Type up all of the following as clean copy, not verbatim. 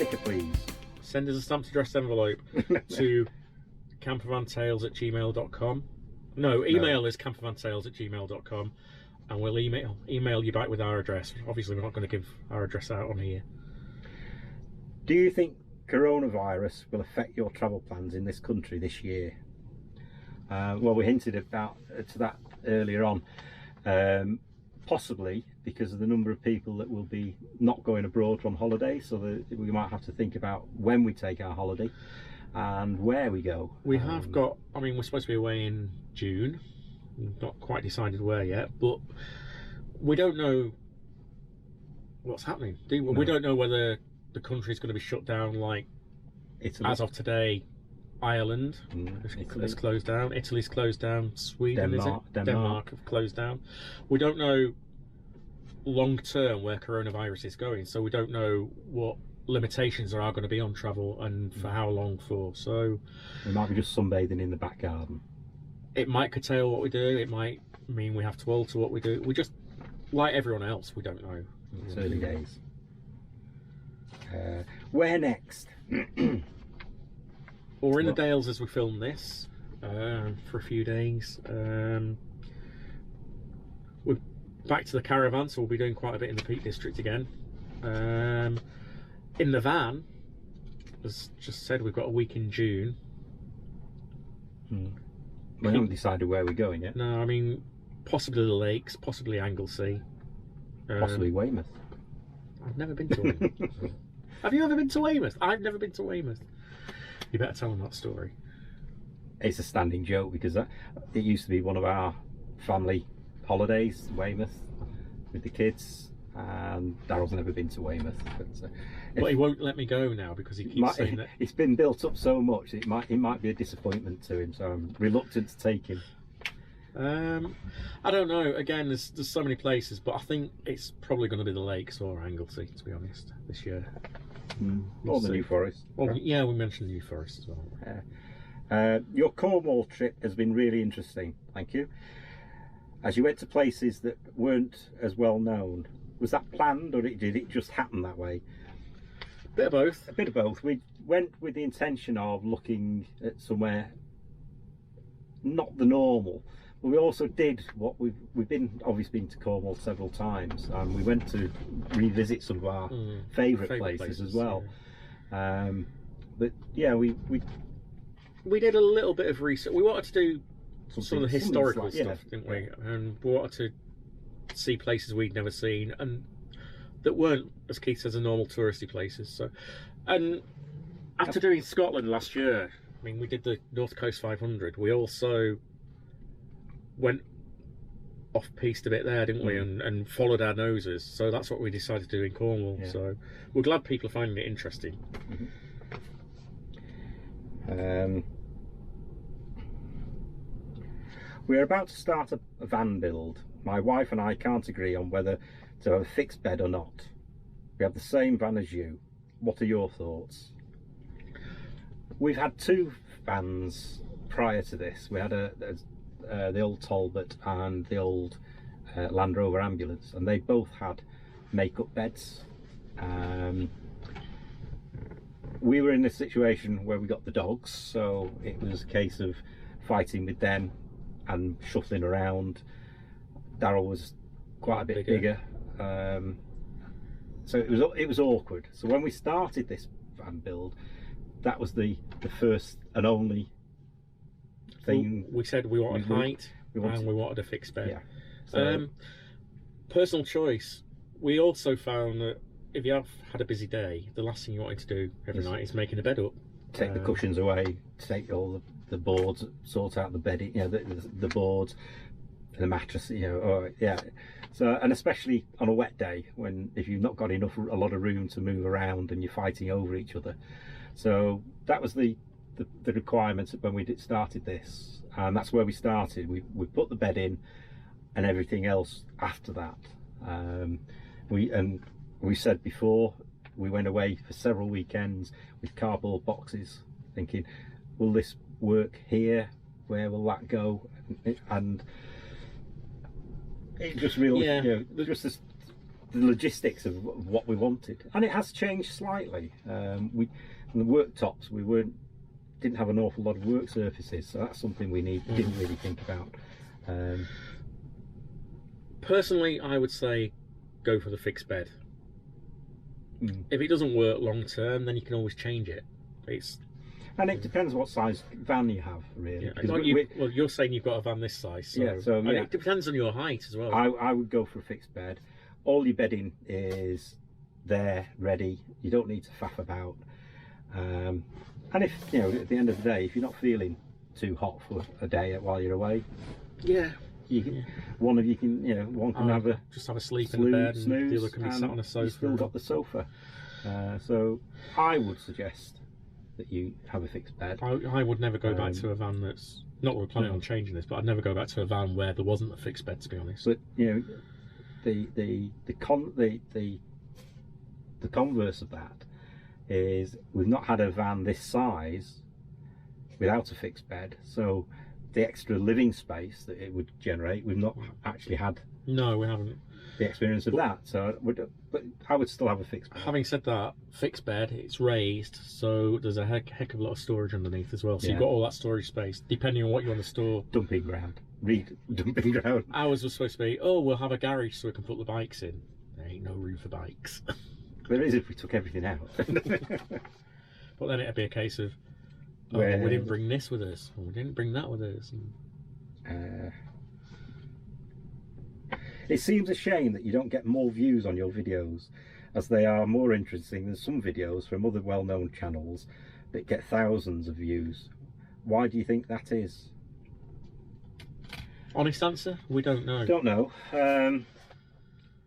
sticker, please. Send us a stamped addressed envelope to campervantales@gmail.com. No, email is campervantales@gmail.com, and we'll email you back with our address. Obviously, we're not going to give our address out on here. Do you think coronavirus will affect your travel plans in this country this year? Well, we hinted about to that earlier on. Possibly because of the number of people that will be not going abroad from holiday, so that we might have to think about when we take our holiday and where we go. We have got, I mean, we're supposed to be away in June. We've not quite decided where yet, but we don't know what's happening. We don't know whether the country's going to be shut down like Italy. As of today. Ireland has closed down, Italy's closed down, Sweden Denmark have closed down. We don't know long term where coronavirus is going, so we don't know what limitations there are going to be on travel and for how long for. So we might be just sunbathing in the back garden. It might curtail what we do, it might mean we have to alter what we do. We just, like everyone else, we don't know. It's early days. Where next? Well, we're in the Dales as we film this for a few days. We're back to the caravan, so we'll be doing quite a bit in the Peak District again. In the van, as just said, we've got a week in June. We haven't decided where we're going yet. No, I mean, possibly the lakes, possibly Anglesey. Possibly Weymouth. I've never been to Weymouth. Have you ever been to Weymouth? I've never been to Weymouth. You better tell them that story. It's a standing joke because it used to be one of our family holidays, Weymouth, with the kids, and Daryl's never been to Weymouth. But he won't let me go now because he keeps saying that it's been built up so much. It might be a disappointment to him, so I'm reluctant to take him. I don't know. Again, there's so many places, but I think it's probably going to be the lakes or Anglesey, to be honest, this year. Or the New Forest. Well, yeah, we mentioned the New Forest as well. Your Cornwall trip has been really interesting, thank you. As you went to places that weren't as well known, was that planned or did it just happen that way? A bit of both. A bit of both. We went with the intention of looking at somewhere not the normal. But we also did what we've obviously been to Cornwall several times, and we went to revisit some of our favourite places as well. Yeah. But yeah, we did a little bit of research. We wanted to do some of the historical stuff, didn't we? And we wanted to see places we'd never seen and that weren't, as Keith says, the normal touristy places. So, and after doing Scotland last year, I mean, we did the North Coast 500. We also went off piste a bit there, didn't we, and followed our noses. So that's what we decided to do in Cornwall. Yeah. So we're glad people are finding it interesting. We're about to start a van build. My wife and I can't agree on whether to have a fixed bed or not. We have the same van as you. What are your thoughts? We've had two vans prior to this. We had the old Talbot and the old Land Rover ambulance, and they both had make-up beds. We were in a situation where we got the dogs, so it was a case of fighting with them and shuffling around. Daryl was quite a bit bigger. So it was awkward. So when we started this van build, that was the first and only thing. We said we wanted height and we wanted a fixed bed. Yeah. So, personal choice. We also found that if you have had a busy day, the last thing you wanted to do every night is making a bed up. Take the cushions away, take all the boards, sort out the bedding, the boards, the mattress, yeah. So, and especially on a wet day, if you've not got a lot of room to move around and you're fighting over each other. So that was the requirements when we started this, and that's where we started. We put the bed in and everything else after that. We said before, we went away for several weekends with cardboard boxes thinking, will this work here? Where will that go? And it just really, just this the logistics of what we wanted, and it has changed slightly. We on the worktops didn't have an awful lot of work surfaces, so that's something we didn't really think about. Personally, I would say go for the fixed bed. If it doesn't work long term, then you can always change it. And it depends what size van you have, really. Yeah, well, you're saying you've got a van this size, so, it depends on your height as well. I would go for a fixed bed. All your bedding is there, ready. You don't need to faff about. And if, you know, at the end of the day, if you're not feeling too hot for a day while you're away, one of you can, you know, one can just have a sleep in the bed, and the other can be sat on a sofa. You've still got the sofa. So I would suggest that you have a fixed bed. I would never go back to a van that's not that we're planning on changing this, but I'd never go back to a van where there wasn't a fixed bed, to be honest. But you know, the converse of that is we've not had a van this size without a fixed bed, so the extra living space that it would generate, we've not actually had. No, we haven't. The experience of that. So, but I would still have a fixed bed. Having said that, fixed bed, it's raised, so there's a heck of a lot of storage underneath as well. So you've got all that storage space, depending on what you want to store. Dumping ground. Dumping ground. Ours was supposed to be, we'll have a garage so we can put the bikes in. There ain't no room for bikes. There is if we took everything out. But then it'd be a case of, we didn't bring this with us, or we didn't bring that with us. It seems a shame that you don't get more views on your videos, as they are more interesting than some videos from other well-known channels that get thousands of views. Why do you think that is? Honest answer, we don't know. Don't know.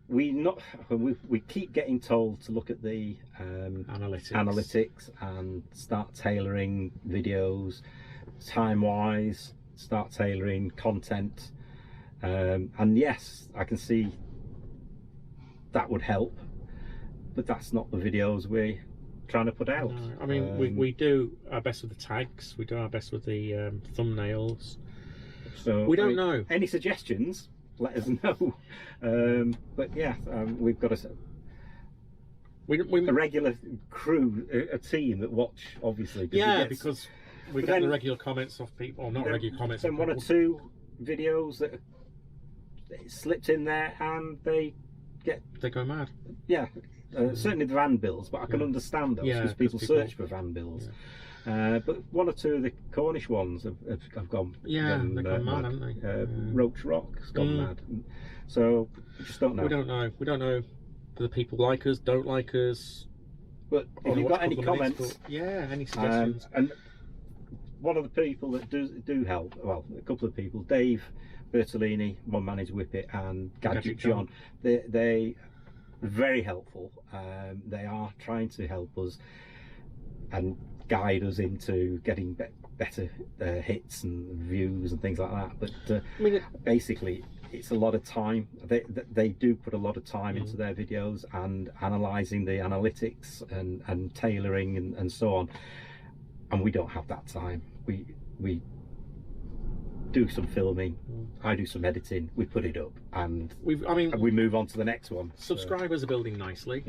We keep getting told to look at the analytics and start tailoring videos time-wise, start tailoring content. And yes, I can see that would help, but that's not the videos we're trying to put out. No, I mean, we do our best with the tags, we do our best with the thumbnails. So we don't know. Any suggestions? Let us know. But yeah, we've got a regular crew, a team that watch, obviously. Because we get the regular comments off people, or not regular comments. Then one or two videos that slipped in there and they go mad. Yeah, certainly the van bills, but I can understand those because people search for van bills. But one or two of the Cornish ones have gone. Yeah, they've gone mad, haven't they? Roach Rock's gone mad. So we just don't know. We don't know. We don't know whether people like us, don't like us. But if you've got any comments, any suggestions. And one of the people that do help, well, a couple of people, Dave Bertolini, One Man is Whippet, and Gadget John, they are very helpful. They are trying to help us and guide us into getting better hits and views and things like that. But basically, it's a lot of time. They do put a lot of time into their videos and analysing the analytics and tailoring and so on. And we don't have that time. We do some filming, I do some editing, we put it up, and we move on to the next one. Subscribers are building nicely.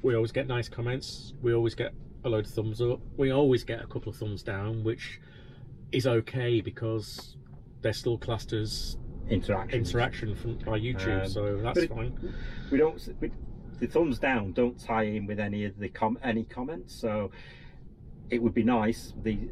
We always get nice comments, we always get a load of thumbs up, we always get a couple of thumbs down, which is okay because they're still classed as interaction by YouTube, so that's fine. The thumbs down don't tie in with any of the any comments, so it would be nice the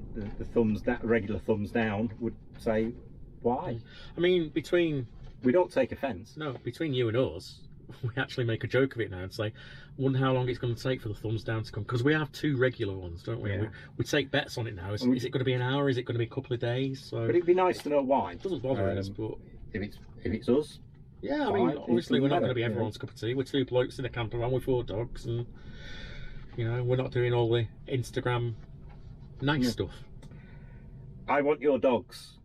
thumbs down, regular thumbs down would say why. I mean, we don't take offence. No, between you and us, we actually make a joke of it now and say, I wonder how long it's going to take for the thumbs down to come, because we have two regular ones, don't we? Yeah. We take bets on it now. Is it going to be an hour? Is it going to be a couple of days? So but it'd be nice to know why. It doesn't bother us, but if it's us. Yeah, I mean, obviously we're not going to be everyone's cup of tea. We're two blokes in a camper van with 4 dogs, and we're not doing all the Instagram nice stuff. I want your dogs.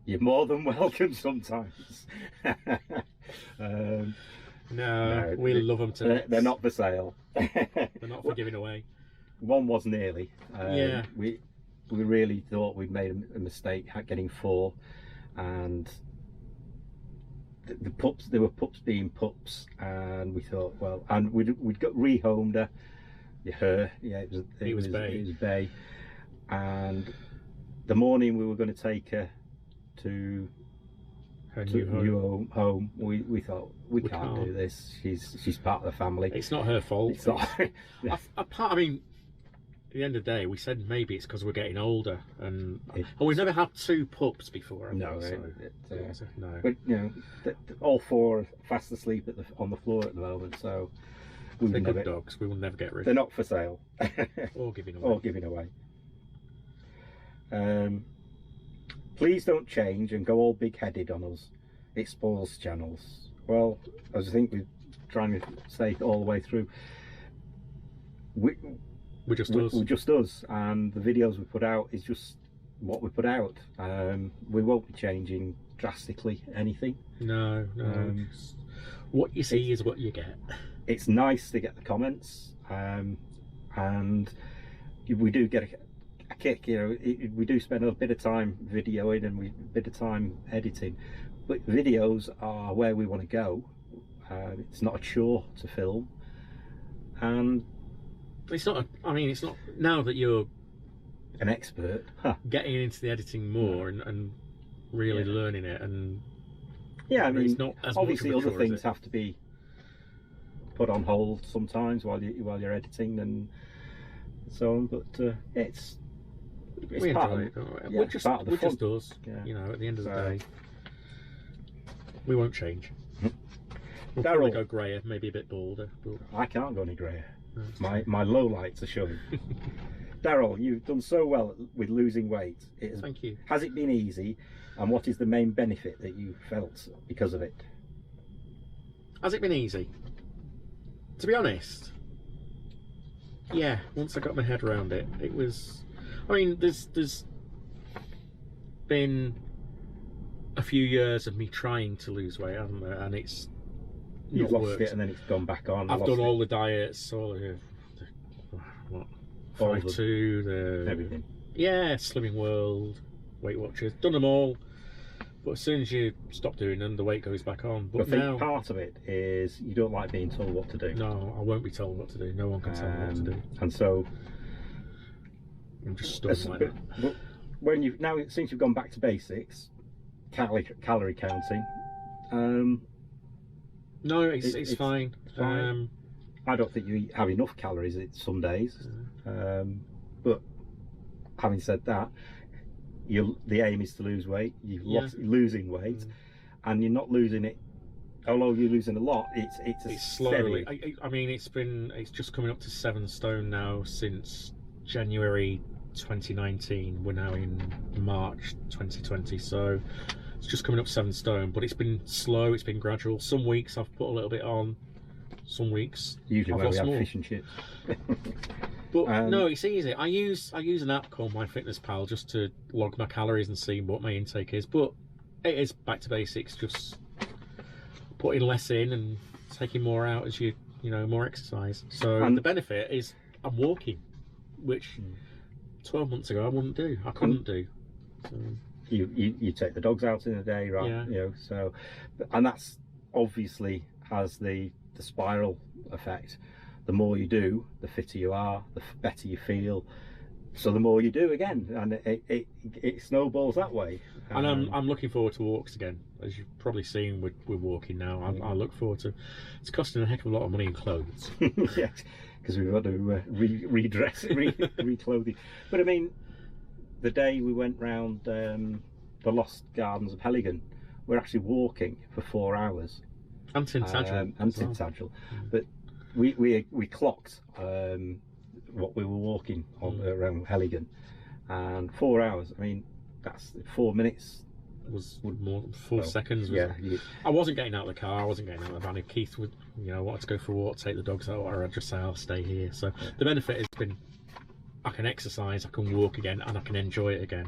You're more than welcome sometimes. No, we love them too. They're not for sale. They're not for giving away. One was nearly. We really thought we'd made a mistake getting 4, and the pups, there were pups being pups, and we thought, well, and we'd got rehomed her. Yeah, it was Bay, and the morning we were going to take her to her new home, we thought we can't do this. She's part of the family. It's not her fault. It's not. Yeah. I mean, at the end of the day, we said maybe it's because we're getting older, and we've never had 2 pups before. No, so, no. But you know, all 4 are fast asleep on the floor at the moment, so they're good dogs. We will never get rid. They're not for sale or giving away. Please don't change and go all big-headed on us. It spoils channels. Well, as I think we're trying to say all the way through, we're just us, and the videos we put out is just what we put out. We won't be changing drastically anything. No. What you see is what you get. It's nice to get the comments, and we do get a kick. You know, we do spend a bit of time videoing and a bit of time editing, but videos are where we want to go. It's not a chore to film, and it's not. It's not now that you're an expert getting into the editing more and really learning it. And yeah, I mean, it's not as obviously much of a other chore, things have to be put on hold sometimes while you're editing and so on, but it's we part enjoy of, it, don't we? yeah, We're just us. Yeah. You know, at the end of the day, we won't change. We'll Daryl, probably go greyer, maybe a bit bolder. But I can't go any greyer. No, My low lights are showing. Daryl, you've done so well with losing weight. Thank you. Has it been easy, and what is the main benefit that you felt because of it? Has it been easy? To be honest, yeah. Once I got my head around it, it was. I mean, there's been a few years of me trying to lose weight, hasn't there? And it's You've not lost worked. it, and then it's gone back on. I've done all the diets, all the what, 5'2", everything. Yeah, Slimming World, Weight Watchers, done them all. But as soon as you stop doing them, the weight goes back on. But I think now, part of it is you don't like being told what to do. no, I won't be told what to do. No one can tell me what to do. And so, I'm just stuck like that. but when you've now, since you've gone back to basics, calorie counting, no, it's fine. It's fine. I don't think you have enough calories some days. But having said that, the aim is to lose weight. You're losing weight, and you're not losing it. Although you're losing a lot, it's slowly. Steady. I mean, it's just coming up to 7 stone now since January 2019. We're now in March 2020, so it's just coming up 7 stone. But it's been slow. It's been gradual. Some weeks I've put a little bit on. Some weeks Usually I've when we lost have more. fish and chips. But no, it's easy. I use an app called MyFitnessPal just to log my calories and see what my intake is. But it is back to basics, just putting less in and taking more out as you more exercise. So the benefit is I'm walking, which 12 months ago I wouldn't do. I couldn't do. So, you take the dogs out in a day, right? Yeah. You know, so, and that's obviously has the spiral effect. The more you do, the fitter you are, the better you feel. So the more you do again, and it snowballs that way. And I'm looking forward to walks again. As you've probably seen, we're walking now. I look forward to. It's costing a heck of a lot of money in clothes. Yes, because we've got to redress, reclothing. But I mean, the day we went round the Lost Gardens of Heligan, we're actually walking for 4 hours. And Tintagel. And Tintagel. But we clocked what we were walking on around Heligan, and 4 hours. I mean, that's 4 minutes. Was more 4 seconds. Yeah. I wasn't getting out of the car. I wasn't getting out of the van. If Keith would, wanted to go for a walk, take the dogs out, or I'd just say I'll stay here. So the benefit has been I can exercise, I can walk again, and I can enjoy it again.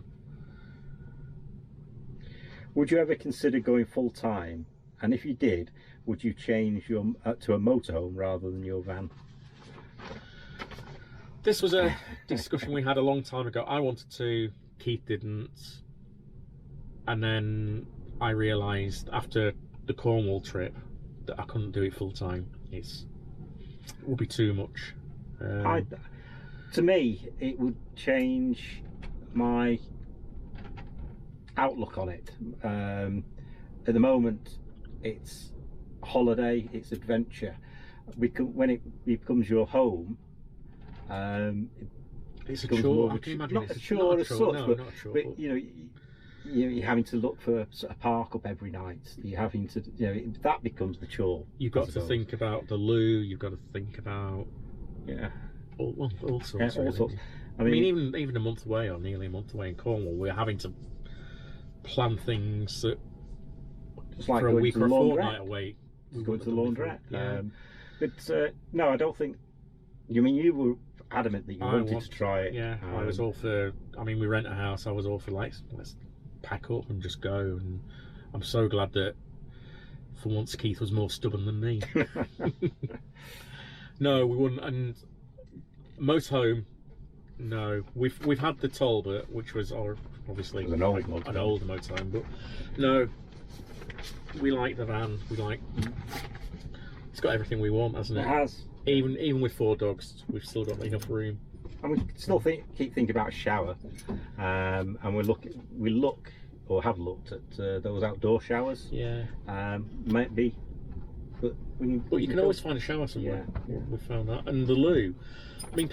Would you ever consider going full time? And if you did, would you change your to a motorhome rather than your van? This was a discussion we had a long time ago. I wanted to, Keith didn't, and then I realised after the Cornwall trip, that I couldn't do it full time. It would be too much. To me, it would change my outlook on it. At the moment, it's holiday, it's adventure. When it becomes your home, it's a becomes chore. more I can imagine not it's a chore as such, no, but, not a chore, but you know, you're having to look for a park up every night. You're having to, you know, that becomes the chore. You've got to think about the loo. You've got to think about all sorts. Yeah, all really. sorts. I mean, even a month away, or nearly a month away in Cornwall, we're having to plan things that it's like for a week or a laundrette. fortnight away. Going to the laundrette. Yeah. But no, I don't think. You mean you were adamant that you wanted to try it? Yeah, I was all for. I mean, we rent a house. I was all for let's pack up and just go. And I'm so glad that for once Keith was more stubborn than me. No, we wouldn't. And motorhome. No, we've had the Talbot, which was obviously an older motorhome, but no, we like the van. We like it's got everything we want, hasn't it? It has. Even with 4 dogs, we've still got enough room. And we still keep thinking about a shower, and we look or have looked at those outdoor showers. Yeah. Might be, but you can always find a shower somewhere. Yeah. We found that, and the loo. I mean,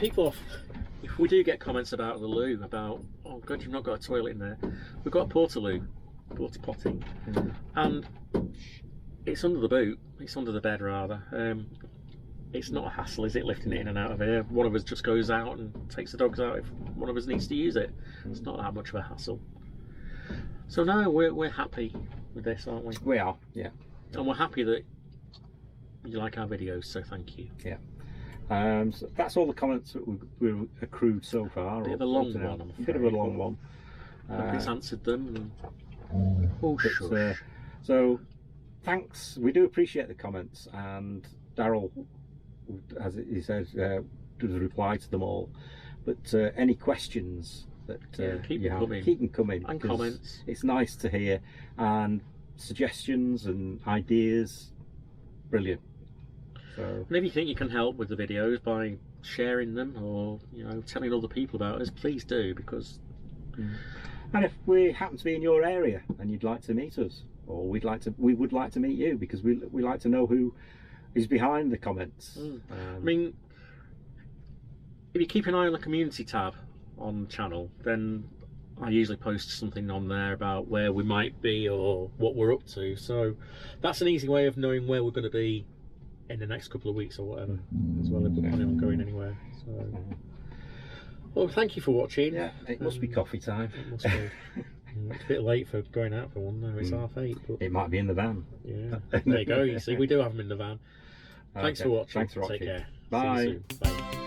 if we do get comments about the loo, about oh god, you've not got a toilet in there. We've got a portaloo, porta potty, and it's under the boot. It's under the bed rather. It's not a hassle, is it, lifting it in and out of here? One of us just goes out and takes the dogs out if one of us needs to use it. It's not that much of a hassle. So no, we're happy with this, aren't we? We are, yeah. And we're happy that you like our videos, so thank you. Yeah. So that's all the comments that we've accrued so far. Bit of a long one, I'm afraid. Bit of a long one. Nobody's answered them. So thanks. We do appreciate the comments, and Daryl, as he says, does reply to them all. But any questions that keep you them have, coming. keep them coming. And comments. It's nice to hear, and suggestions and ideas. Brilliant. So, and if you think you can help with the videos by sharing them or telling other people about us, please do, because. And if we happen to be in your area and you'd like to meet us, or we would like to meet you, because we like to know who is behind the comments. I mean, if you keep an eye on the community tab on the channel, then I usually post something on there about where we might be or what we're up to. So that's an easy way of knowing where we're going to be in the next couple of weeks or whatever, as well, if we're planning on going anywhere. So, well, thank you for watching. Yeah, it must be coffee time. It must be. It's a bit late for going out for one now. It's 8:30. But it might be in the van. Yeah. There you go. You see, we do have them in the van. Thanks for watching. Thanks for watching. Take care. Bye. See you soon. Bye.